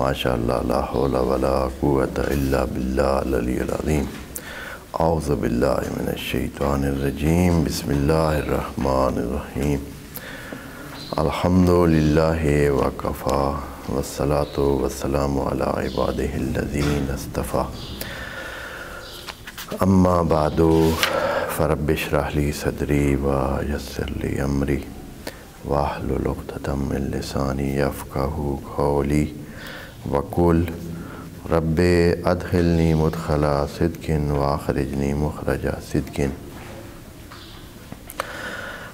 ماشاء اللہ لا حول ولا قوۃ الا باللہ العلی العظیم۔ اعوذ باللہ من الشیطان الرجیم، بسم اللہ الرحمن الرحیم۔ الحمد للہ وکفیٰ والصلاۃ والسلام علی عبادہ الذین اصطفیٰ، اما بعد فرب اشرح لی صدری ویسر لی امری واحلل عقدۃ من لسانی یفقہوا قولی وقل رب ادخلنی مدخل صدق واخرجنی مخرج صدق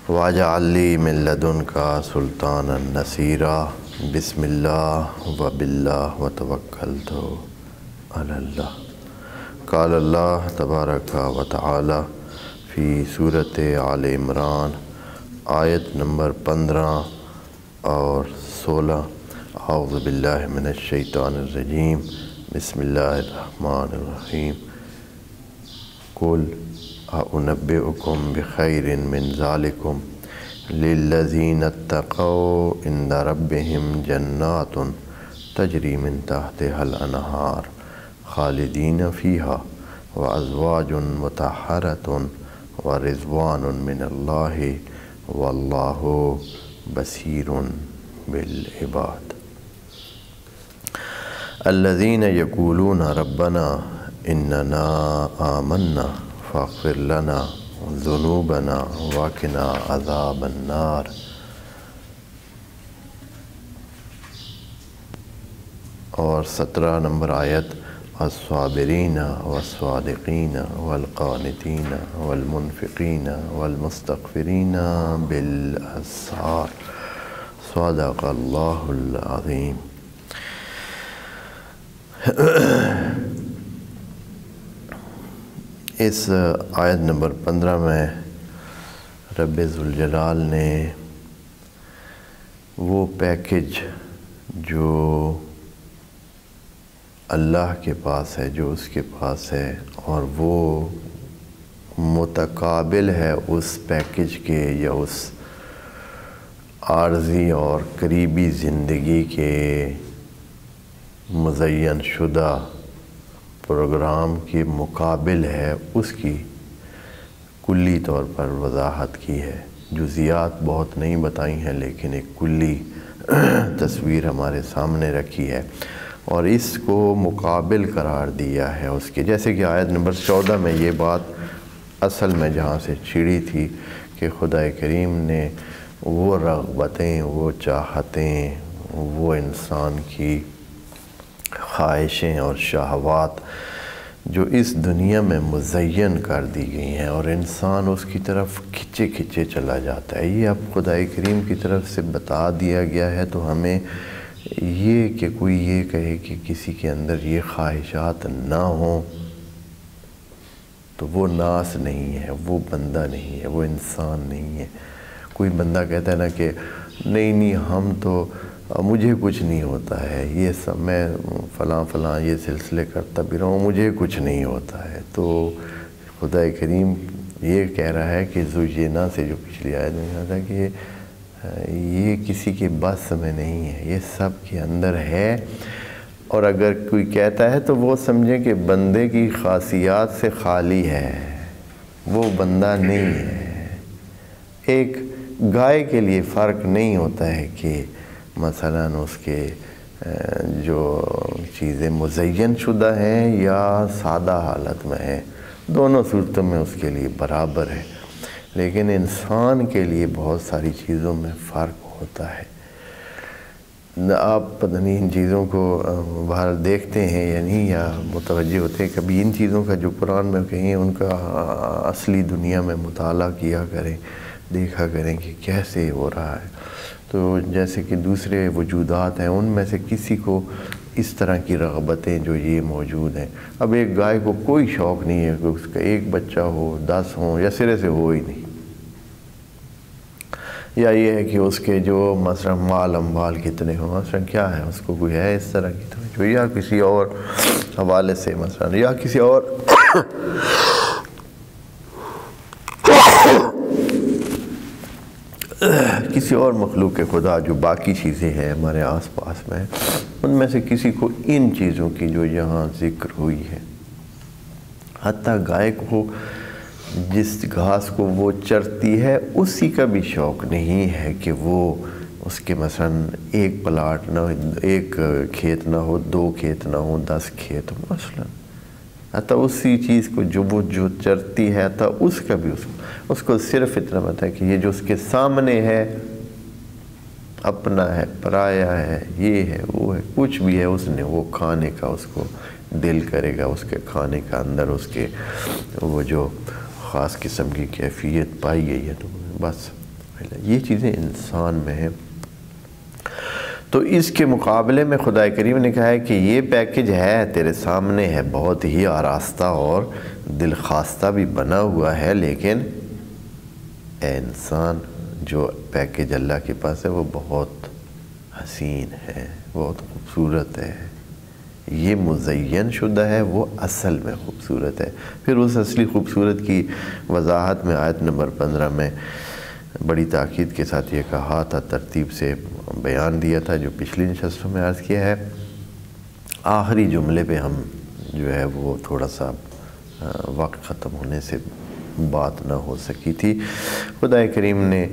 واجعل لی من لدنک سلطانا نصیرا۔ بسم اللہ وباللہ وتوکلت علی اللہ۔ قال اللہ تبارک و تعالی فی سورۃ آل عمران آیت نمبر 15 اور 16۔ اعوذ باللہ من الشیطان الرجیم، بسم اللہ الرحمن الرحیم۔ قل اعنبئکم بخیر من ذالکم للذین اتقوا عند ربہم جنات تجری من تحتها الانہار خالدین فیہا وازواج مطہرۃ ورضوان من اللہ واللہ بصیر بالعباد۔ الذین یقولون ربنا اننا آمنا فاغفر لنا ذنوبنا وقنا عذاب النار۔ اور 17 نمبر آیت، الصابرین والصادقین والقانتین والمنفقین والمستغفرین بالاسحار۔ صدق اللہ العظیم۔ اس آیت نمبر 15 میں رب ذوالجلال نے وہ پیکج جو اللہ کے پاس ہے، جو اس کے پاس ہے، اور وہ متقابل ہے اس پیکج کے یا اس عارضی اور قریبی زندگی کے مزین شدہ پروگرام کے مقابل ہے، اس کی کلی طور پر وضاحت کی ہے۔ جزیات بہت نہیں بتائی ہیں، لیکن ایک کلی تصویر ہمارے سامنے رکھی ہے اور اس کو مقابل قرار دیا ہے اس کے، جیسے کہ آیت نمبر 14 میں یہ بات اصل میں جہاں سے چھڑی تھی کہ خدا کریم نے وہ رغبتیں، وہ چاہتیں، وہ انسان کی خواہشیں اور شہوات جو اس دنیا میں مزین کر دی گئی ہیں اور انسان اس کی طرف کھچے چلا جاتا ہے، یہ اب خدا کریم کی طرف سے بتا دیا گیا ہے۔ تو ہمیں یہ کہ کوئی یہ کہے کہ کسی کے اندر یہ خواہشات نہ ہوں تو وہ ناس نہیں ہے، وہ بندہ نہیں ہے، وہ انسان نہیں ہے۔ کوئی بندہ کہتا ہے نا کہ نہیں ہم تو مجھے کچھ نہیں ہوتا ہے، یہ سب میں فلاں یہ سلسلے کرتا بھی رہا ہوں، مجھے کچھ نہیں ہوتا ہے۔ تو خدا کریم یہ کہہ رہا ہے کہ زوجینا سے جو پچھلی آیت میں کہا تھا کہ یہ کسی کے بس میں نہیں ہے، یہ سب کے اندر ہے۔ اور اگر کوئی کہتا ہے تو وہ سمجھیں کہ بندے کی خاصیات سے خالی ہے، وہ بندہ نہیں ہے۔ ایک گائے کے لیے فرق نہیں ہوتا ہے کہ مثلاً اس کے جو چیزیں مزین شدہ ہیں یا سادہ حالت میں ہیں، دونوں صورتوں میں اس کے لیے برابر ہے، لیکن انسان کے لیے بہت ساری چیزوں میں فرق ہوتا ہے۔ آپ پتہ نہیں ان چیزوں کو باہر دیکھتے ہیں یا نہیں، یا متوجہ ہوتے ہیں کبھی ان چیزوں کا جو قرآن میں کہیں ان کا اصلی دنیا میں مطالعہ کیا کریں، دیکھا کریں کہ کیسے ہو رہا ہے۔ تو جیسے کہ دوسرے وجودات ہیں ان میں سے کسی کو اس طرح کی رغبتیں جو یہ موجود ہیں، اب ایک گائے کو کوئی شوق نہیں ہے کہ اس کا ایک بچہ ہو، 10 ہوں، یا سرے سے ہو ہی نہیں، یا یہ ہے کہ اس کے جو مثلا مال اموال کتنے ہوں، مثلا کیا ہے اس کو کوئی ہے اس طرح کی توجہ، یا کسی اور حوالے سے مثلا، یا کسی اور کسی اور مخلوق خدا جو باقی چیزیں ہیں ہمارے آس پاس میں، ان میں سے کسی کو ان چیزوں کی جو یہاں ذکر ہوئی ہے، حتیٰ گائے کو جس گھاس کو وہ چرتی ہے اسی کا بھی شوق نہیں ہے کہ وہ اس کے مثلا ایک پلاٹ نہ ہو، ایک کھیت نہ ہو، 2 کھیت نہ ہو، 10 کھیت ہو مثلا، حتیٰ اسی چیز کو وہ جو چرتی ہے حتیٰ اس کا بھی اس کو صرف اتنا پتہ ہے کہ یہ جو اس کے سامنے ہے اپنا ہے، پرایا ہے، یہ ہے، وہ ہے، کچھ بھی ہے، اس نے وہ کھانے کا اس کو دل کرے گا، اس کے کھانے کا اندر اس کے وہ جو خاص قسم کی کیفیت پائی گئی ہے، تو بس یہ چیزیں انسان میں ہیں۔ تو اس کے مقابلے میں خدا کریم نے کہا ہے کہ یہ پیکج ہے تیرے سامنے ہے، بہت ہی آراستہ اور دل خواستہ بھی بنا ہوا ہے، لیکن اے انسان جو پیکج اللہ کے پاس ہے وہ بہت حسین ہے، بہت خوبصورت ہے، یہ مزین شدہ ہے، وہ اصل میں خوبصورت ہے۔ پھر اس اصلی خوبصورت کی وضاحت میں آیت نمبر 15 میں بڑی تاکید کے ساتھ یہ کہا تھا، ترتیب سے بیان دیا تھا جو پچھلی نشستوں میں عرض کیا ہے۔ آخری جملے پہ ہم جو ہے وہ تھوڑا سا وقت ختم ہونے سے بات نہ ہو سکی تھی۔ خدا کریم نے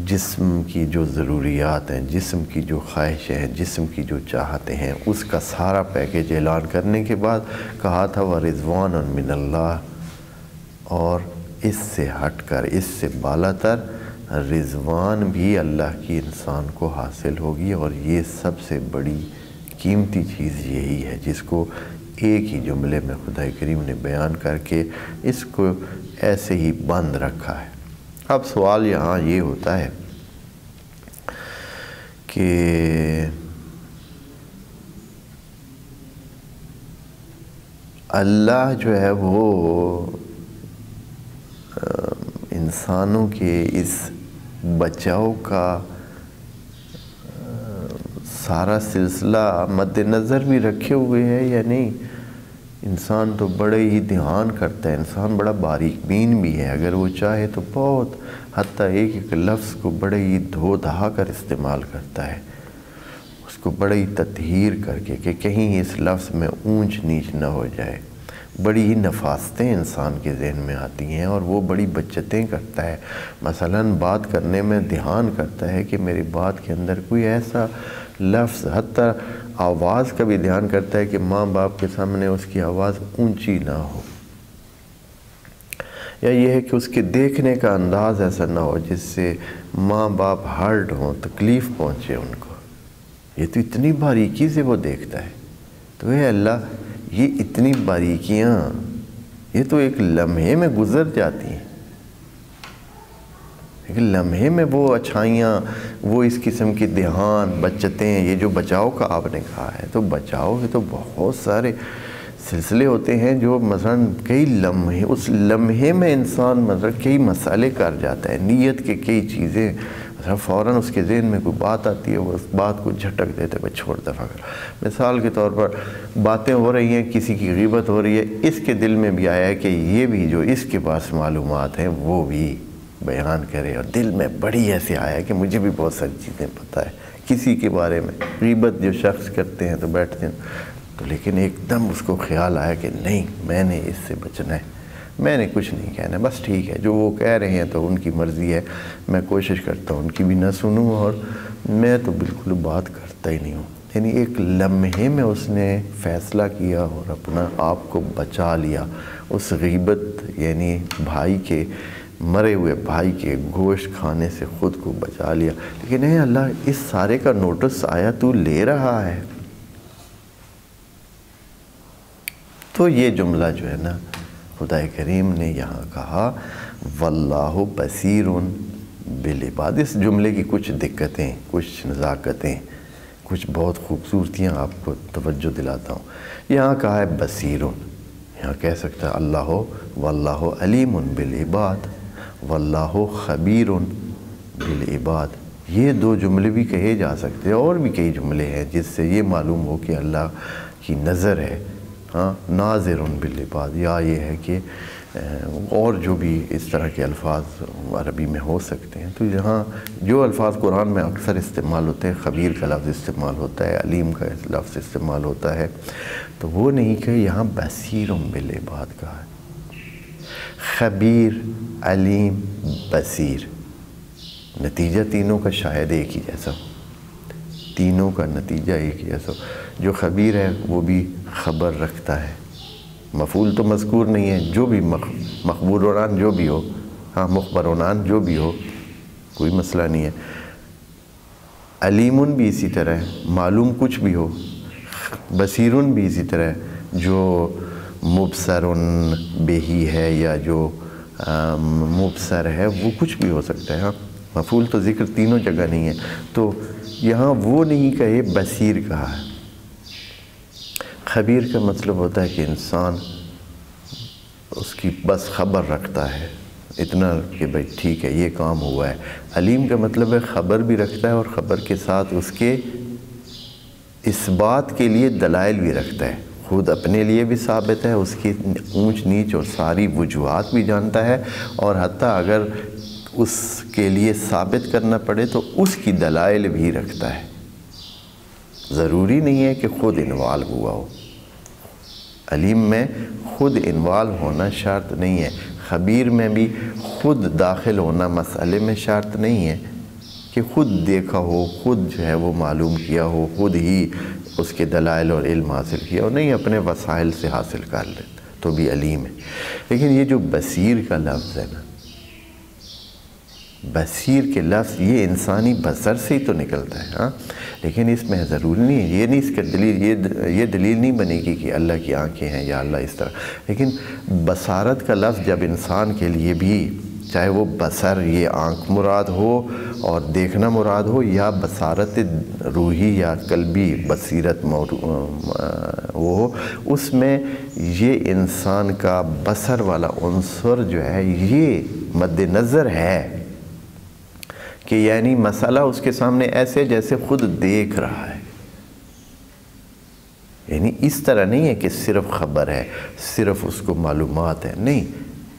جسم کی جو ضروریات ہیں، جسم کی جو خواہشیں ہیں، جسم کی جو چاہتے ہیں، اس کا سارا پیکج اعلان کرنے کے بعد کہا تھا وَرِضْوَانٌ مِّنَ اللَّهِ، اور اس سے ہٹ کر، اس سے بالا تر رضوان بھی اللہ کی انسان کو حاصل ہوگی، اور یہ سب سے بڑی قیمتی چیز یہی ہے جس کو ایک ہی جملے میں خدا کریم نے بیان کر کے اس کو ایسے ہی بند رکھا ہے۔ اب سوال یہاں یہ ہوتا ہے کہ اللہ جو ہے وہ انسانوں کے اس بچاؤ کا سارا سلسلہ مد نظر بھی رکھے ہوئے ہے یا نہیں؟ انسان تو بڑے ہی دھیان کرتا ہے، انسان بڑا باریک بین بھی ہے، اگر وہ چاہے تو بہت حتیٰ ایک لفظ کو بڑے ہی دھو دھا کر استعمال کرتا ہے، اس کو بڑے ہی تطہیر کر کے کہ کہیں اس لفظ میں اونچ نیچ نہ ہو جائے۔ بڑی ہی نفاستیں انسان کے ذہن میں آتی ہیں اور وہ بڑی بچتیں کرتا ہے، مثلاً بات کرنے میں دھیان کرتا ہے کہ میری بات کے اندر کوئی ایسا لفظ، حتیٰ آواز کا بھی دھیان کرتا ہے کہ ماں باپ کے سامنے اس کی آواز اونچی نہ ہو، یا یہ ہے کہ اس کے دیکھنے کا انداز ایسا نہ ہو جس سے ماں باپ ہرٹ ہوں، تکلیف پہنچے ان کو۔ یہ تو اتنی باریکی سے وہ دیکھتا ہے، تو اے اللہ یہ اتنی باریکیاں یہ تو ایک لمحے میں گزر جاتی ہیں، ایک لمحے میں وہ اچھائیاں، وہ اس قسم کی دھیان، بچتیں، یہ جو بچاؤ کا آپ نے کہا ہے، تو بچاؤ کے تو بہت سارے سلسلے ہوتے ہیں جو مثلاً کئی لمحے، اس لمحے میں انسان مثلاً کئی مسئلے کر جاتا ہے، نیت کے کئی چیزیں مثلا فوراً اس کے ذہن میں کوئی بات آتی ہے، وہ اس بات کو جھٹک دیتے ہیں، چھوڑ دفعہ کر۔ مثال کے طور پر باتیں ہو رہی ہیں، کسی کی غیبت ہو رہی ہے، اس کے دل میں بھی آیا ہے کہ یہ بھی جو اس کے پاس معلومات ہیں وہ بھی بیان کرے، اور دل میں بڑی ایسے آیا ہے کہ مجھے بھی بہت ساری چیزیں پتہ ہے کسی کے بارے میں۔ غیبت جو شخص کرتے ہیں تو بیٹھتے ہیں تو، لیکن ایک دم اس کو خیال آیا کہ نہیں، میں نے اس سے بچنا ہے، میں نے کچھ نہیں کہنا، بس ٹھیک ہے جو وہ کہہ رہے ہیں تو ان کی مرضی ہے، میں کوشش کرتا ہوں ان کی بھی نہ سنوں، اور میں تو بالکل بات کرتا ہی نہیں ہوں۔ یعنی ایک لمحے میں اس نے فیصلہ کیا اور اپنا آپ کو بچا لیا اس غیبت، یعنی بھائی کے، مرے ہوئے بھائی کے گوشت کھانے سے خود کو بچا لیا۔ لیکن اے اللہ اس سارے کا نوٹس آیا تو لے رہا ہے، تو یہ جملہ جو ہے نا خدا کریم نے یہاں کہا واللہ بصیر بالعباد۔ اس جملے کی کچھ دقتیں، کچھ نزاکتیں، کچھ بہت خوبصورتیاں آپ کو توجہ دلاتا ہوں۔ یہاں کہا ہے بصیر، یہاں کہہ سکتا ہے اللہ واللہ علیم بالعباد، واللہ خبیر بالعباد۔ یہ دو جملے بھی کہے جا سکتے ہیں، اور بھی کئی جملے ہیں جس سے یہ معلوم ہو کہ اللہ کی نظر ہے، ہاں، ناظر بالعباد، یا یہ ہے کہ اور جو بھی اس طرح کے الفاظ عربی میں ہو سکتے ہیں، تو یہاں جو الفاظ قرآن میں اکثر استعمال ہوتے ہیں، خبیر کا لفظ استعمال ہوتا ہے، علیم کا لفظ استعمال ہوتا ہے، تو وہ نہیں کہ یہاں بصیر بالعباد کہا ہے۔ خبیر، علیم، بصیر، نتیجہ تینوں کا شاید ایک ہی جیسا ہو، تینوں کا نتیجہ ایک ہی جیسا ہو۔ جو خبیر ہے وہ بھی خبر رکھتا ہے، مفعول تو مذکور نہیں ہے، جو بھی مخبوران جو بھی ہو، ہاں مخبرونان جو بھی ہو، کوئی مسئلہ نہیں ہے۔ علیمن بھی اسی طرح ہے، معلوم کچھ بھی ہو۔ بصیرن بھی اسی طرح ہے، جو مبصرن بہی ہے یا جو مبصر ہے وہ کچھ بھی ہو سکتا ہے۔ ہاں مفعول تو ذکر تینوں جگہ نہیں ہے، تو یہاں وہ نہیں کہے، بصیر کہا ہے۔ خبیر کا مطلب ہوتا ہے کہ انسان اس کی بس خبر رکھتا ہے، اتنا کہ بھئی ٹھیک ہے یہ کام ہوا ہے۔ علیم کا مطلب ہے خبر بھی رکھتا ہے اور خبر کے ساتھ اس کے اس بات کے لیے دلائل بھی رکھتا ہے، خود اپنے لیے بھی ثابت ہے، اس کی اونچ نیچ اور ساری وجوہات بھی جانتا ہے، اور حتیٰ اگر اس کے لیے ثابت کرنا پڑے تو اس کی دلائل بھی رکھتا ہے۔ ضروری نہیں ہے کہ خود انوالو ہوا ہو، علیم میں خود انوالو ہونا شرط نہیں ہے، خبیر میں بھی خود داخل ہونا مسئلے میں شرط نہیں ہے کہ خود دیکھا ہو، خود جو ہے وہ معلوم کیا ہو، خود ہی اس کے دلائل اور علم حاصل کیا ہو، نہیں اپنے وسائل سے حاصل کر لے تو بھی علیم ہے۔ لیکن یہ جو بصیر کا لفظ ہے نا، بصیر کے لفظ یہ انسانی بصر سے ہی تو نکلتا ہے، ہاں لیکن اس میں ضروری نہیں ہے، یہ نہیں اس کا دلیل، یہ دلیل نہیں بنے گی کہ اللہ کی آنکھیں ہیں یا اللہ اس طرح۔ لیکن بصارت کا لفظ جب انسان کے لیے بھی، چاہے وہ بصر یہ آنکھ مراد ہو اور دیکھنا مراد ہو، یا بصارت روحی یا قلبی بصیرت وہ ہو، اس میں یہ انسان کا بصر والا عنصر جو ہے یہ مد نظر ہے کہ یعنی مسئلہ اس کے سامنے ایسے جیسے خود دیکھ رہا ہے، یعنی اس طرح نہیں ہے کہ صرف خبر ہے، صرف اس کو معلومات ہے، نہیں،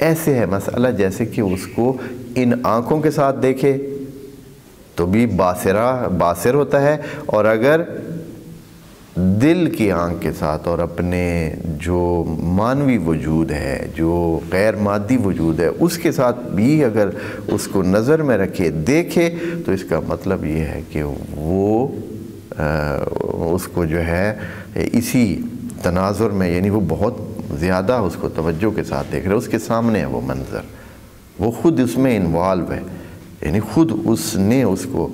ایسے ہے مسئلہ جیسے کہ اس کو ان آنکھوں کے ساتھ دیکھے تو بھی باصر ہوتا ہے، اور اگر دل کی آنکھ کے ساتھ اور اپنے جو مانوی وجود ہے، جو غیر مادی وجود ہے، اس کے ساتھ بھی اگر اس کو نظر میں رکھے دیکھے تو اس کا مطلب یہ ہے کہ وہ اس کو جو ہے اسی تناظر میں، یعنی وہ بہت زیادہ اس کو توجہ کے ساتھ دیکھ رہے، اس کے سامنے ہے وہ منظر، وہ خود اس میں انوالو ہے، یعنی خود اس نے اس کو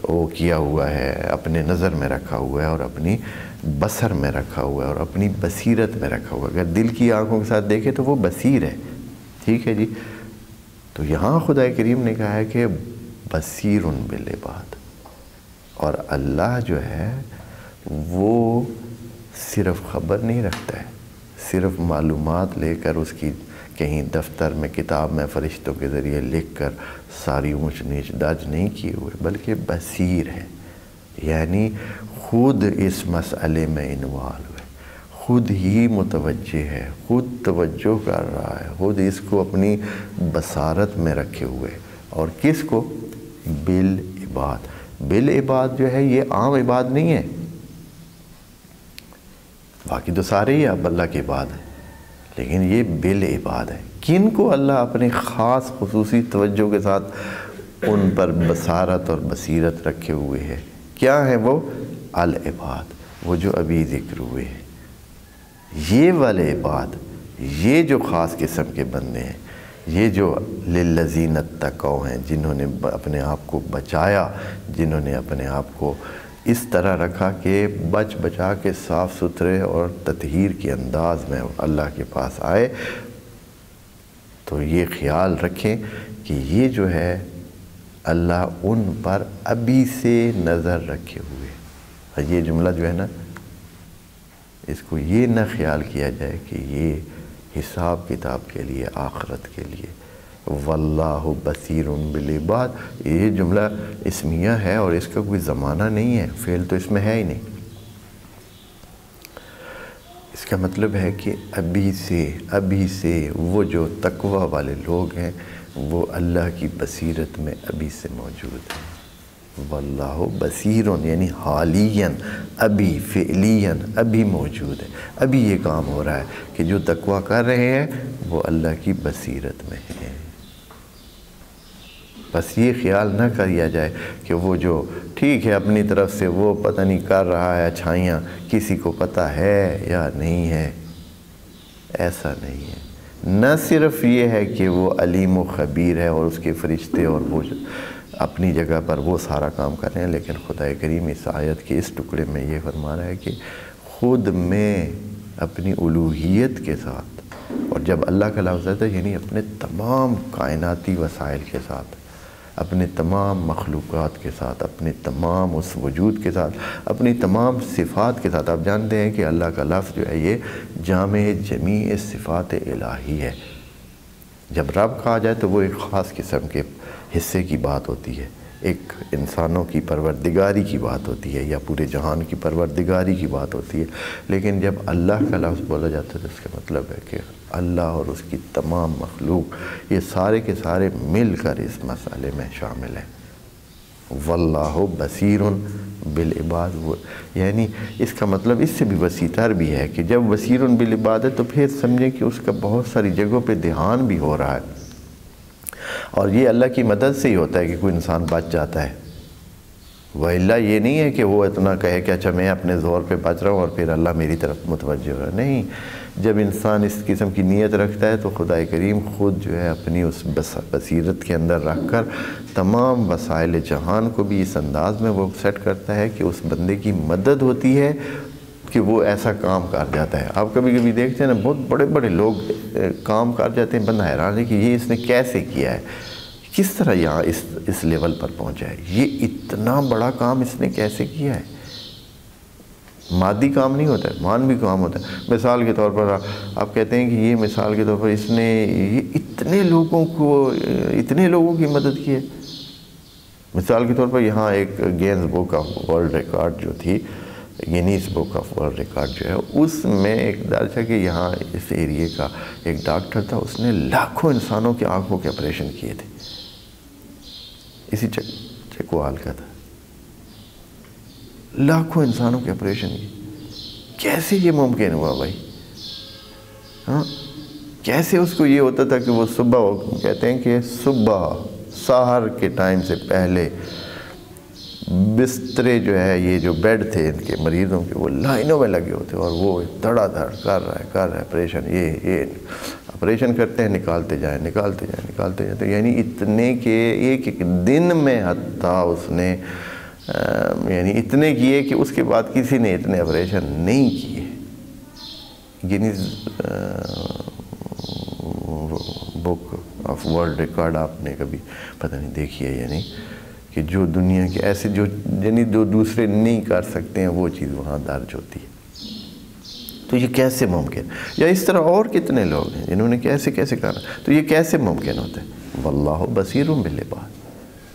وہ کیا ہوا ہے، اپنے نظر میں رکھا ہوا ہے اور اپنی بصر میں رکھا ہوا ہے اور اپنی بصیرت میں رکھا ہوا ہے۔ اگر دل کی آنکھوں کے ساتھ دیکھے تو وہ بصیر ہے، ٹھیک ہے جی۔ تو یہاں خدا کریم نے کہا ہے کہ بصیر بالعباد، اور اللہ جو ہے وہ صرف خبر نہیں رکھتا ہے، صرف معلومات لے کر اس کی کہیں دفتر میں کتاب میں فرشتوں کے ذریعے لکھ کر ساری اونچ نیچ درج نہیں کیے ہوئے، بلکہ بصیر ہے، یعنی خود اس مسئلے میں انوالو ہے، خود ہی متوجہ ہے، خود توجہ کر رہا ہے، خود اس کو اپنی بصارت میں رکھے ہوئے، اور کس کو؟ بالعباد۔ بالعباد جو ہے یہ عام عباد نہیں ہے، باقی تو سارے ہی اب اللہ کے عباد ہیں، لیکن یہ بالعباد ہے۔ کن کو اللہ اپنے خاص خصوصی توجہ کے ساتھ ان پر بصارت اور بصیرت رکھے ہوئے ہے، کیا ہیں وہ؟ العباد، وہ جو ابھی ذکر ہوئے ہیں، یہ والے عباد، یہ جو خاص قسم کے بندے ہیں، یہ جو للذین اتقوا ہیں، جنہوں نے اپنے آپ کو بچایا، جنہوں نے اپنے آپ کو اس طرح رکھا کہ بچا کے صاف ستھرے اور تطہیر کے انداز میں اللہ کے پاس آئے، تو یہ خیال رکھیں کہ یہ جو ہے اللہ ان پر ابھی سے نظر رکھے ہوئے۔ اور یہ جملہ جو ہے نا، اس کو یہ نہ خیال کیا جائے کہ یہ حساب کتاب کے لیے، آخرت کے لیے، واللہ بصیر بالعباد، یہ جملہ اسمیہ ہے اور اس کا کوئی زمانہ نہیں ہے، فعل تو اس میں ہے ہی نہیں۔ اس کا مطلب ہے کہ ابھی سے وہ جو تقوی والے لوگ ہیں وہ اللہ کی بصیرت میں ابھی سے موجود ہیں۔ واللہ بصیرٌ یعنی حالیاً، ابھی فعلیاً، ابھی موجود ہے، ابھی یہ کام ہو رہا ہے کہ جو تقوی کر رہے ہیں وہ اللہ کی بصیرت میں ہیں۔ بس یہ خیال نہ کیا جائے کہ وہ جو ٹھیک ہے اپنی طرف سے وہ پتہ نہیں کر رہا ہے اچھائیاں، کسی کو پتہ ہے یا نہیں ہے، ایسا نہیں ہے۔ نہ صرف یہ ہے کہ وہ علیم و خبیر ہے اور اس کے فرشتے اور وہ اپنی جگہ پر وہ سارا کام کر رہے ہیں، لیکن خدا کریم اس آیت کے اس ٹکڑے میں یہ فرما رہا ہے کہ خود میں اپنی الوہیت کے ساتھ، اور جب اللہ کا لفظ ہے یعنی اپنے تمام کائناتی وسائل کے ساتھ، اپنے تمام مخلوقات کے ساتھ، اپنے تمام اس وجود کے ساتھ، اپنی تمام صفات کے ساتھ۔ آپ جانتے ہیں کہ اللہ کا لفظ جو ہے یہ جامع جمیع صفات الہی ہے۔ جب رب کہا جائے تو وہ ایک خاص قسم کے حصے کی بات ہوتی ہے، ایک انسانوں کی پروردگاری کی بات ہوتی ہے یا پورے جہان کی پروردگاری کی بات ہوتی ہے، لیکن جب اللہ کا لفظ بولا جاتا ہے تو اس کا مطلب ہے کہ اللہ اور اس کی تمام مخلوق یہ سارے کے سارے مل کر اس مسئلے میں شامل ہیں۔ واللہ بصیر بالعباد، یعنی اس کا مطلب اس سے بھی وسیع تر بھی ہے کہ جب بصیر بالعباد ہے تو پھر سمجھیں کہ اس کا بہت ساری جگہوں پہ دھیان بھی ہو رہا ہے، اور یہ اللہ کی مدد سے ہی ہوتا ہے کہ کوئی انسان بچ جاتا ہے۔ وَإِلَّا یہ نہیں ہے کہ وہ اتنا کہے کہ اچھا میں اپنے زور پہ بچ رہا ہوں اور پھر اللہ میری طرف متوجہ ہو رہا ہے، نہیں۔ جب انسان اس قسم کی نیت رکھتا ہے تو خدا کریم خود جو ہے اپنی اس بصیرت کے اندر رکھ کر تمام وسائل جہان کو بھی اس انداز میں وہ سیٹ کرتا ہے کہ اس بندے کی مدد ہوتی ہے کہ وہ ایسا کام کر جاتا ہے۔ آپ کبھی کبھی دیکھتے ہیں نا بہت بڑے بڑے لوگ کام کر جاتے ہیں، بندہ حیران ہے کہ یہ اس نے کیسے کیا ہے، کس طرح یہاں اس لیول پر پہنچا ہے، یہ اتنا بڑا کام اس نے کیسے کیا ہے۔ مادی کام نہیں ہوتا ہے، معنوی کام ہوتا ہے۔ مثال کے طور پر آپ کہتے ہیں کہ یہ مثال کے طور پر اس نے یہ اتنے لوگوں کی مدد کی ہے۔ مثال کے طور پر یہاں ایک gains book of world record جو تھی، Guinness book of world record جو ہے، اس میں ایک درج ہے کہ یہاں اس ایریے کا ایک ڈاکٹر تھا، اس نے لاکھوں انسانوں کی آنکھوں کے آپریشن کیے تھے، اسی چکوال کا تھا، لاکھوں انسانوں کے آپریشن کی۔ کیسے یہ ممکن ہوا بھائی؟ ہاں، کیسے اس کو یہ ہوتا تھا کہ وہ صبح، کہتے ہیں کہ صبح سحر کے ٹائم سے پہلے بسترے جو ہے، یہ جو بیڈ تھے ان کے مریضوں کے، وہ لائنوں میں لگے ہوتے اور وہ دھڑا دھڑ کر رہا ہے آپریشن، یہ آپریشن کرتے ہیں، نکالتے جائیں، یعنی اتنے کہ ایک دن میں حتیٰ اس نے یعنی اتنے کیے کہ اس کے بعد کسی نے اتنے آپریشن نہیں کیے۔ Guinness book of world record آپ نے کبھی پتہ نہیں دیکھی ہے، یعنی کہ جو دنیا کے ایسے یعنی جو دوسرے نہیں کر سکتے ہیں وہ چیز وہاں درج ہوتی ہے۔ تو یہ کیسے ممکن، یا اس طرح اور کتنے لوگ ہیں جنہوں نے کیسے کرا، تو یہ کیسے ممکن ہوتا ہے؟ واللہ بصیر بالعباد،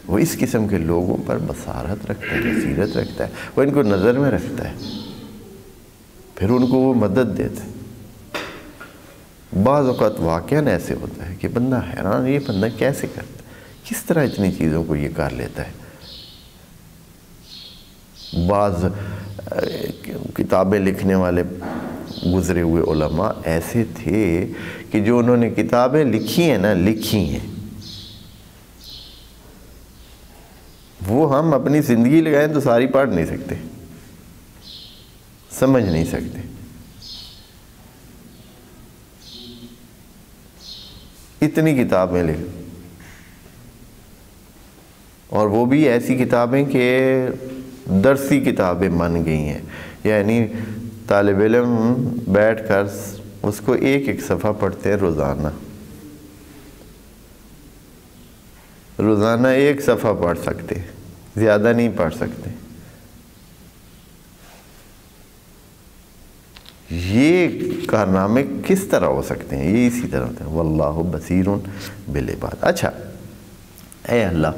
وہ اس قسم کے لوگوں پر بصارت رکھتا ہے، بصیرت رکھتا ہے، وہ ان کو نظر میں رکھتا ہے، پھر ان کو وہ مدد دیتا ہے۔ بعض اوقات واقعاً ایسے ہوتا ہے کہ بندہ حیران، یہ بندہ کیسے کرتا ہے، کس طرح اتنی چیزوں کو یہ کر لیتا ہے۔ بعض کتابیں لکھنے والے گزرے ہوئے علماء ایسے تھے کہ جو انہوں نے کتابیں لکھی ہیں وہ ہم اپنی زندگی لگائیں تو ساری پڑھ نہیں سکتے، سمجھ نہیں سکتے۔ اتنی کتابیں لکھ، اور وہ بھی ایسی کتابیں کہ درسی کتابیں بن گئی ہیں، یعنی طالب علم بیٹھ کر اس کو ایک صفحہ پڑھتے ہیں روزانہ ایک صفحہ پڑھ سکتے، زیادہ نہیں پڑھ سکتے۔ یہ کارنامے کس طرح ہو سکتے ہیں؟ یہ اسی طرح ہوتے ہیں۔ واللہ بصیر بالعباد۔ اچھا اے اللہ،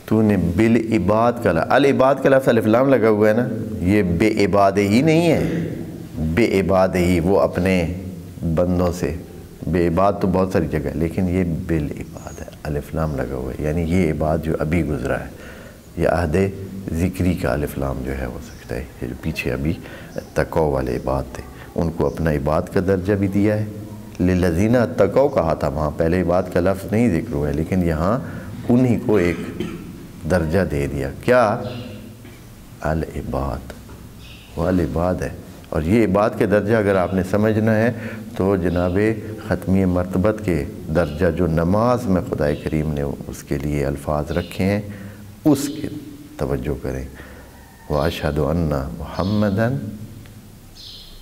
تو نے بالعباد کا العباد کا لفظ الف لام لگا ہوا ہے نا، یہ بے عباد ہی نہیں ہے، بے عباد ہی، وہ اپنے بندوں سے، بے عباد تو بہت ساری جگہ ہے لیکن یہ بالعباد ہے، الف لام لگا ہوا ہے، یعنی یہ عباد جو ابھی گزرا ہے، یہ عہد ذکری کا الف لام جو ہے ہو سکتا ہے، یہ جو پیچھے ابھی تقوی والے عباد تھے ان کو اپنا عباد کا درجہ بھی دیا ہے۔ للذین اتقوا کہا تھا، وہاں پہلے عباد کا لفظ نہیں ذکر ہوا ہے لیکن یہاں انہی کو ایک درجہ دے دیا، کیا؟ العباد، وہ العباد ہے۔ اور یہ عباد کے درجہ اگر آپ نے سمجھنا ہے تو جناب ختمی مرتبت کے درجہ جو نماز میں خدا کریم نے اس کے لیے الفاظ رکھے ہیں اس کی توجہ کریں، وَأَشْهَدُ أَنَّ مُحَمَّدًا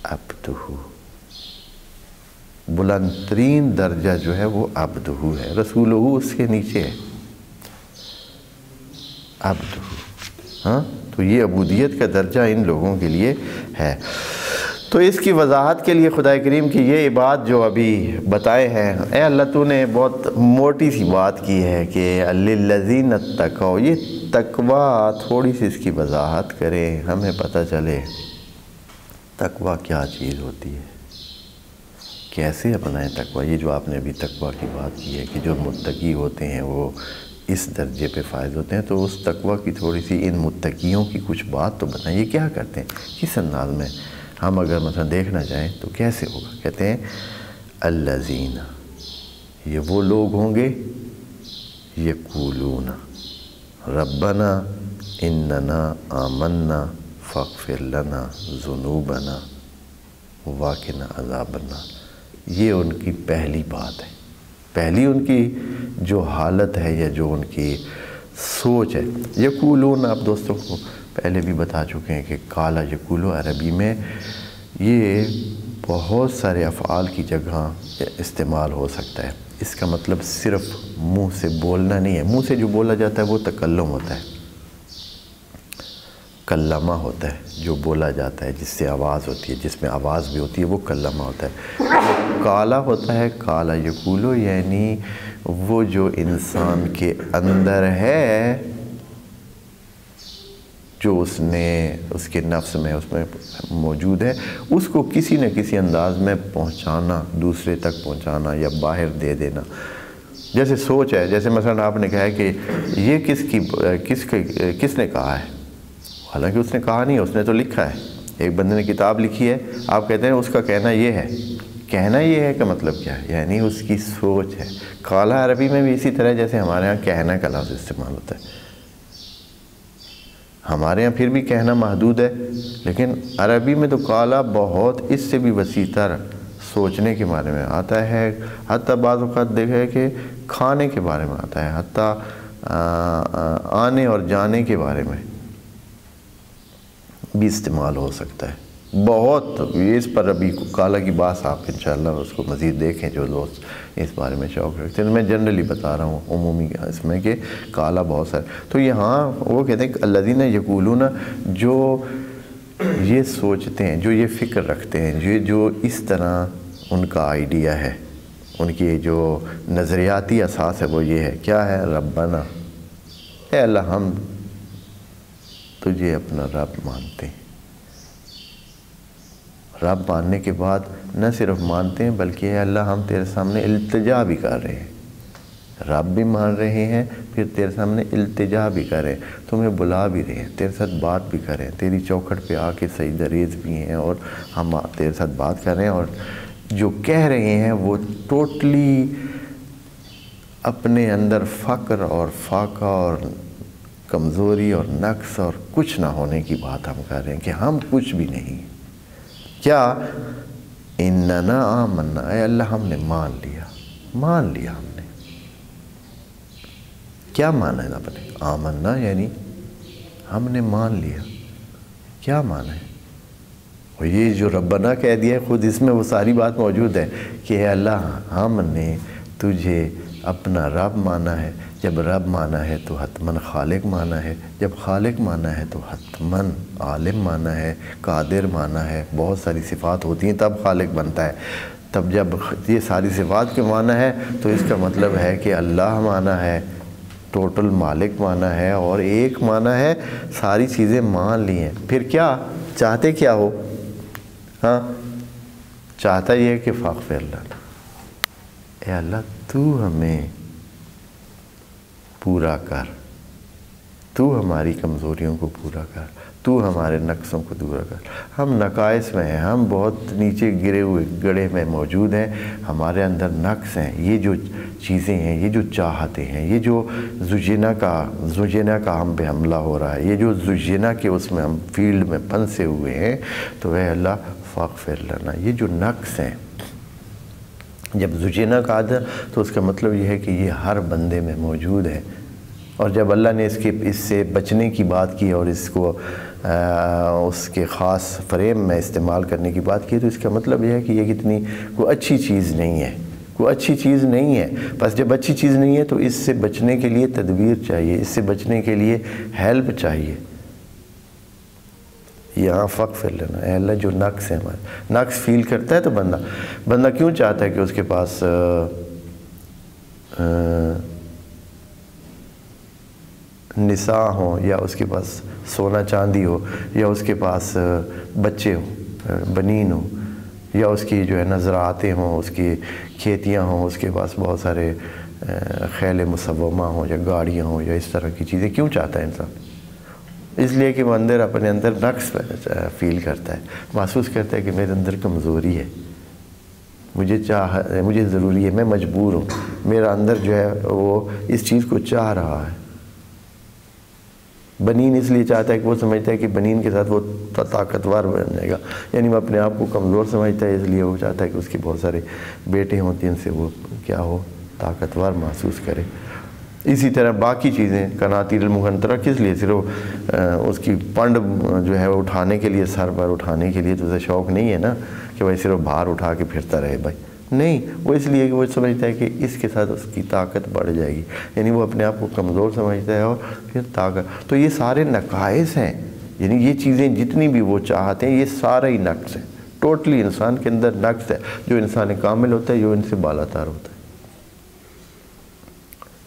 عَبْدُهُ، بلند ترین درجہ جو ہے وہ عبدہ ہے، رسولہ اس کے نیچے ہے، عبدہ، ہاں تو یہ عبودیت کا درجہ ان لوگوں کے لیے ہے۔ تو اس کی وضاحت کے لیے خدا کریم کی یہ عباد جو ابھی بتائے ہیں، اے اللہ تو نے بہت موٹی سی بات کی ہے کہ للذین اتقوا، یہ تقوی تھوڑی سی اس کی وضاحت کریں، ہمیں پتہ چلے تقوی کیا چیز ہوتی ہے، کیسے اپنائیں تقوی۔ یہ جو آپ نے ابھی تقوی کی بات کی ہے کہ جو متقی ہوتے ہیں وہ اس درجے پہ فائز ہوتے ہیں، تو اس تقوی کی تھوڑی سی ان متقیوں کی کچھ بات تو بتائیں، یہ کیا کرتے ہیں، کس انداز میں ہم اگر مثلا دیکھنا چاہیں تو کیسے ہوگا؟ کہتے ہیں الذین، یہ وہ لوگ ہوں گے یقولون ربنا اننا آمنا فاغفر لنا ذنوبنا وقنا عذاب النار، یہ ان کی پہلی بات ہے، پہلی ان کی جو حالت ہے یا جو ان کی سوچ ہے۔ یقولون، آپ دوستوں کو پہلے بھی بتا چکے ہیں کہ قال یقول عربی میں یہ بہت سارے افعال کی جگہ استعمال ہو سکتا ہے، اس کا مطلب صرف منہ سے بولنا نہیں ہے، منہ سے جو بولا جاتا ہے وہ تکلم ہوتا ہے، کلمہ ہوتا ہے جو بولا جاتا ہے جس سے آواز ہوتی ہے، جس میں آواز بھی ہوتی ہے وہ کلمہ ہوتا ہے۔ کالا ہوتا ہے، کالا یقولو، یعنی وہ جو انسان کے اندر ہے، جو اس کے نفس میں اس میں موجود ہے، اس کو کسی نہ کسی انداز میں پہنچانا، دوسرے تک پہنچانا یا باہر دے دینا۔ جیسے سوچ ہے، جیسے مثلا آپ نے کہا ہے کہ یہ کس نے کہا ہے، حالانکہ اس نے کہا نہیں، اس نے تو لکھا ہے، ایک بندے نے کتاب لکھی ہے، آپ کہتے ہیں اس کا کہنا یہ ہے، کہنا یہ ہے کا مطلب کیا ہے؟ یعنی اس کی سوچ ہے۔ قالا عربی میں بھی اسی طرح جیسے ہمارے ہاں کہنا کا لفظ استعمال ہوتا ہے، ہمارے ہاں پھر بھی کہنا محدود ہے، لیکن عربی میں تو قالا بہت اس سے بھی وسیع تر سوچنے کے بارے میں آتا ہے، حتیٰ بعض اوقات دیکھا ہے کہ کھانے کے بارے میں آتا ہے، حتیٰ آنے اور جانے کے بارے میں بھی استعمال ہو سکتا ہے۔ بہت اس پر ابھی قالا کی بات آپ انشاءاللہ اس کو مزید دیکھیں جو لوگ اس بارے میں شوق رکھتے ہیں، میں جنرلی بتا رہا ہوں عمومی اس میں کہ قالا بہت سارے۔ تو یہاں وہ کہتے ہیں کہ الذین یقولون، جو یہ سوچتے ہیں، جو یہ فکر رکھتے ہیں، جو اس طرح ان کا آئیڈیا ہے، ان کی جو نظریاتی اساس ہے وہ یہ ہے، کیا ہے؟ ربنا، اے اللہ ہم تجھے اپنا رب مانتے ہیں۔ رب ماننے کے بعد نہ صرف مانتے ہیں بلکہ اے اللہ ہم تیرے سامنے التجا بھی کر رہے ہیں، رب بھی مان رہے ہیں، پھر تیرے سامنے التجا بھی کر رہے ہیں، تمہیں بلا بھی رہے ہیں، تیرے ساتھ بات بھی کر رہے ہیں، تیری چوکھٹ پہ آ کے سجدہ ریز بھی ہیں، اور ہم تیرے ساتھ بات کر رہے ہیں، اور جو کہہ رہے ہیں وہ ٹوٹلی اپنے اندر فقر اور فاقہ اور کمزوری اور نقص اور کچھ نہ ہونے کی بات ہم کر رہے ہیں کہ ہم کچھ بھی نہیں۔ کیا؟ اننا آمنا، اے اللہ ہم نے مان لیا ہم نے۔ کیا مانا ہے آپ نے؟ آمنا یعنی ہم نے مان لیا، کیا مانا ہے؟ اور یہ جو ربنا کہہ دیا ہے خود اس میں وہ ساری بات موجود ہے کہ اے اللہ ہم نے تجھے اپنا رب مانا ہے، جب رب مانا ہے تو حتماً خالق مانا ہے، جب خالق مانا ہے تو حتماً عالم مانا ہے، قادر مانا ہے، بہت ساری صفات ہوتی ہیں تب خالق بنتا ہے۔ تب جب یہ ساری صفات کے مانا ہے تو اس کا مطلب ہے کہ اللہ مانا ہے، ٹوٹل مالک مانا ہے، اور ایک مانا ہے ساری چیزیں مان لی ہیں۔ پھر کیا چاہتے کیا ہو؟ ہاں چاہتا یہ ہے کہ فاغفر لنا، اے اللہ تو ہمیں پورا کر، تو ہماری کمزوریوں کو پورا کر، تو ہمارے نقصوں کو دور کر۔ ہم نقائص میں ہیں، ہم بہت نیچے گرے ہوئے گڑھے میں موجود ہیں، ہمارے اندر نقص ہیں، یہ جو چیزیں ہیں، یہ جو چاہتے ہیں، یہ جو زجینہ کا ہم پہ حملہ ہو رہا ہے، یہ جو زجینہ کے اس میں ہم فیلڈ میں پھنسے ہوئے ہیں، تو اے اللہ فاغفر لنا، یہ جو نقص ہیں۔ جب زجینہ کا آدھا تو اس کا مطلب یہ ہے کہ یہ ہر بندے میں موجود ہے، اور جب اللہ نے اس سے بچنے کی بات کی اور اس کو اس کے خاص فریم میں استعمال کرنے کی بات کی، تو اس کا مطلب یہ ہے کہ یہ کتنی کوئی اچھی چیز نہیں ہے، کوئی اچھی چیز نہیں ہے۔ بس جب اچھی چیز نہیں ہے تو اس سے بچنے کے لیے تدبیر چاہیے، اس سے بچنے کے لیے ہیلپ چاہیے۔ یہاں فاغفر لنا، اے اللہ جو نقص ہے ہمارے، نقص فیل کرتا ہے تو بندہ کیوں چاہتا ہے کہ اس کے پاس نساء ہوں، یا اس کے پاس سونا چاندی ہو، یا اس کے پاس بچے ہوں، بنین ہوں، یا اس کی جو ہے زراعتیں ہوں، اس کی کھیتیاں ہوں، اس کے پاس بہت سارے خیل مسومہ ہوں یا گاڑیاں ہوں یا اس طرح کی چیزیں؟ کیوں چاہتا ہے انسان؟ اس لیے کہ وہ اپنے اندر نقص فیل کرتا ہے، محسوس کرتا ہے کہ میرے اندر کمزوری ہے، مجھے ضروری ہے، میں مجبور ہوں، میرا اندر جو ہے وہ اس چیز کو چاہ رہا ہے۔ بنین اس لیے چاہتا ہے کہ وہ سمجھتا ہے کہ بنین کے ساتھ وہ طاقتور بن جائے گا، یعنی وہ اپنے آپ کو کمزور سمجھتا ہے، اس لیے وہ چاہتا ہے کہ اس کے بہت سارے بیٹے ہوں، جن سے وہ کیا ہو، طاقتور محسوس کرے۔ اسی طرح باقی چیزیں، قناطیر المقنطرہ کس لیے؟ صرف اس کی پنڈ جو ہے اٹھانے کے لیے، سر پر اٹھانے کے لیے، تو اسے شوق نہیں ہے نا کہ وہ صرف بھار اٹھا کے پھرتا رہے بھائی، نہیں، وہ اس لیے کہ وہ سمجھتا ہے کہ اس کے ساتھ اس کی طاقت بڑھ جائے گی، یعنی وہ اپنے آپ کو کمزور سمجھتا ہے اور پھر طاقت۔ تو یہ سارے نقائص ہیں، یعنی یہ چیزیں جتنی بھی وہ چاہتے ہیں، یہ سارے ہی نقص ہیں، ٹوٹلی انسان کے اندر نقص ہے۔ جو انسان کامل ہوتا ہے، جو ان سے بالاتر ہوتا ہے،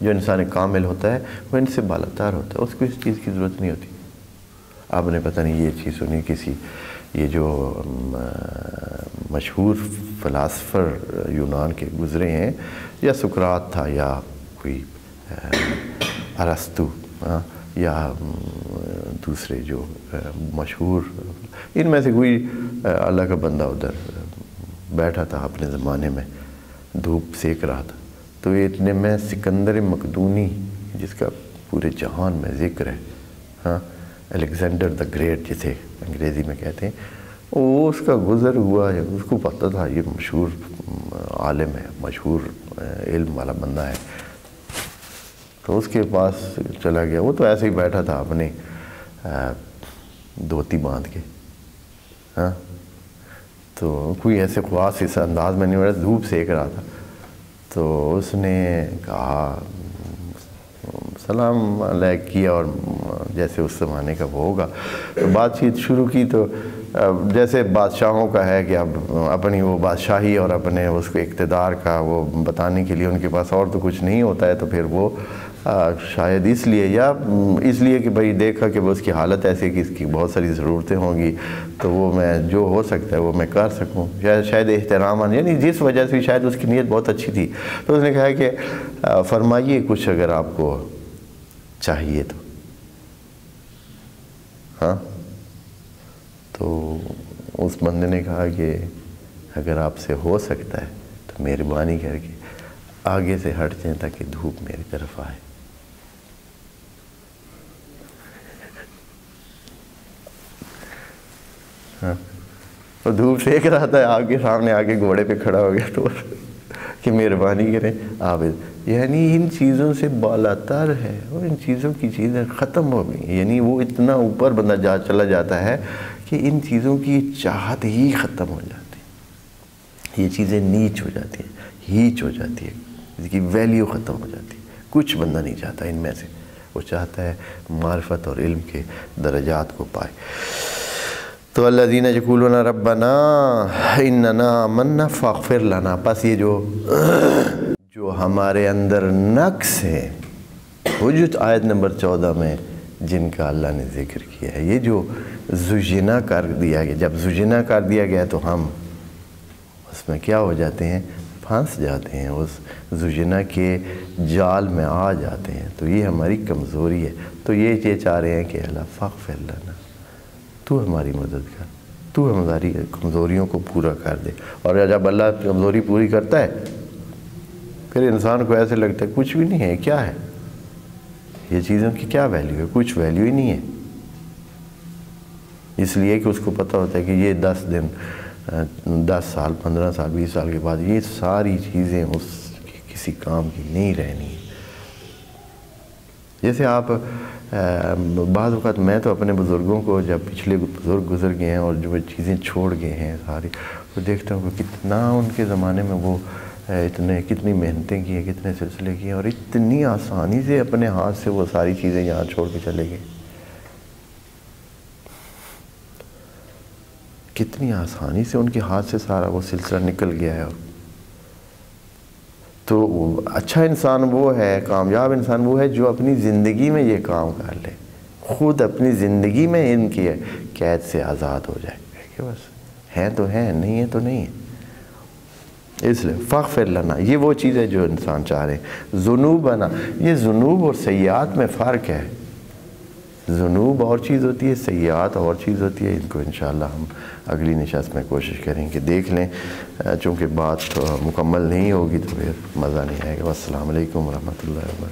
جو انسان کامل ہوتا ہے وہ ان سے بالاتر ہوتا ہے، اس کو اس چیز کی ضرورت نہیں ہوتی۔ آپ نے پتہ نہیں یہ چیز سنی کسی، یہ جو مشہور فلاسفر یونان کے گزرے ہیں، یا سقراط تھا یا کوئی ارسطو یا دوسرے جو مشہور، ان میں سے کوئی اللہ کا بندہ ادھر بیٹھا تھا اپنے زمانے میں، دھوپ سیک رہا تھا، تو اتنے میں سکندر مقدونی، جس کا پورے جہان میں ذکر ہے، ہاں، الیگزینڈر دا گریٹ جسے انگریزی میں کہتے ہیں، وہ اس کا گزر ہوا ہے، اس کو پتہ تھا یہ مشہور عالم ہے، مشہور علم والا بندہ ہے، تو اس کے پاس چلا گیا۔ وہ تو ایسے ہی بیٹھا تھا اپنے دھوتی باندھ کے، ہاں، تو کوئی ایسے خواص اس انداز میں نہیں ہو رہا، دھوپ سیک رہا تھا، تو اس نے کہا سلام علیک کیا، اور جیسے اس زمانے کا وہ ہوگا تو بات چیت شروع کی، تو جیسے بادشاہوں کا ہے کہ اب اپنی وہ بادشاہی اور اپنے اس کو اقتدار کا وہ بتانے کے لیے ان کے پاس اور تو کچھ نہیں ہوتا ہے، تو پھر وہ شاید اس لیے یا اس لیے کہ بھئی دیکھا کہ وہ اس کی حالت ایسی کہ اس کی بہت ساری ضرورتیں ہوں گی، تو وہ میں جو ہو سکتا ہے وہ میں کر سکوں، شاید احترام، یعنی جس وجہ سے شاید اس کی نیت بہت اچھی تھی، تو اس نے کہا کہ فرمائیے کچھ اگر آپ کو چاہیے تو، ہاں، تو اس بندے نے کہا کہ اگر آپ سے ہو سکتا ہے تو مہربانی کر کے آگے سے ہٹ جائیں تاکہ دھوپ میری طرف آئے۔ ہاں، اور دھوپ سیک رہا تھا، آگے سامنے آگے گھوڑے پہ کھڑا ہو گیا تو کہ مہربانی کریں آپ، یعنی ان چیزوں سے بالاتر ہے، اور ان چیزوں کی چیزیں ختم ہو گئی، یعنی وہ اتنا اوپر بندہ چلا جاتا ہے کہ ان چیزوں کی چاہت ہی ختم ہو جاتی ہے، یہ چیزیں نیچ ہو جاتی ہیں، ہیچ ہو جاتی ہے، اس کی ویلیو ختم ہو جاتی ہے، کچھ بندہ نہیں چاہتا ان میں سے، وہ چاہتا ہے معرفت اور علم کے درجات کو پائے۔ تو الذین یقولون ربنا اننا آمنا فاغفر لنا، پس یہ جو ہمارے اندر نقص ہے، حجت آیت نمبر 14 میں جن کا اللہ نے ذکر کیا ہے، یہ جو زجنا کر دیا گیا. جب زجنا کر دیا گیا تو ہم اس میں کیا ہو جاتے ہیں؟ پھنس جاتے ہیں, اس زجنا کے جال میں آ جاتے ہیں. تو یہ ہماری کمزوری ہے. تو یہ چاہ رہے ہیں کہ اللہ فاغفر لنا, تو ہماری مدد کر, تو ہماری کمزوریوں کو پورا کر دے. اور جب اللہ کمزوری پوری کرتا ہے پھر انسان کو ایسے لگتا ہے کچھ بھی نہیں ہے, کیا ہے یہ چیزوں کی کیا ویلیو ہے؟ کچھ ویلیو ہی نہیں ہے. اس لیے کہ اس کو پتہ ہوتا ہے کہ یہ 10 دن 10 سال 15 سال 20 سال کے بعد یہ ساری چیزیں اس کی کسی کام کی نہیں رہنی ہیں. جیسے آپ بعض اوقات میں تو اپنے بزرگوں کو, جب پچھلے بزرگ گزر گئے ہیں اور جو چیزیں چھوڑ گئے ہیں ساری, وہ دیکھتا ہوں کہ کتنا ان کے زمانے میں وہ کتنی محنتیں کی ہیں, کتنے سلسلے کیے ہیں, اور اتنی آسانی سے اپنے ہاتھ سے وہ ساری چیزیں یہاں چھوڑ کے چلے گئے. کتنی آسانی سے ان کے ہاتھ سے سارا وہ سلسلہ نکل گیا ہے. تو اچھا انسان وہ ہے, کامیاب انسان وہ ہے جو اپنی زندگی میں یہ کام کر لے, خود اپنی زندگی میں ان کی قید سے آزاد ہو جائے کہ بس ہیں تو ہیں, نہیں ہے تو نہیں ہے. اس لیے فاغفر لنا یہ وہ چیز ہے جو انسان چاہ رہے ہیں. ذنوبنا, یہ ذنوب اور سیئات میں فرق ہے. ذنوب اور چیز ہوتی ہے, سیئات اور چیز ہوتی ہے. ان کو انشاءاللہ ہم اگلی نشست میں کوشش کریں کہ دیکھ لیں, چونکہ بات مکمل نہیں ہوگی تو پھر مزہ نہیں آئے گا. السلام علیکم ورحمۃ اللہ وبرکاتہ.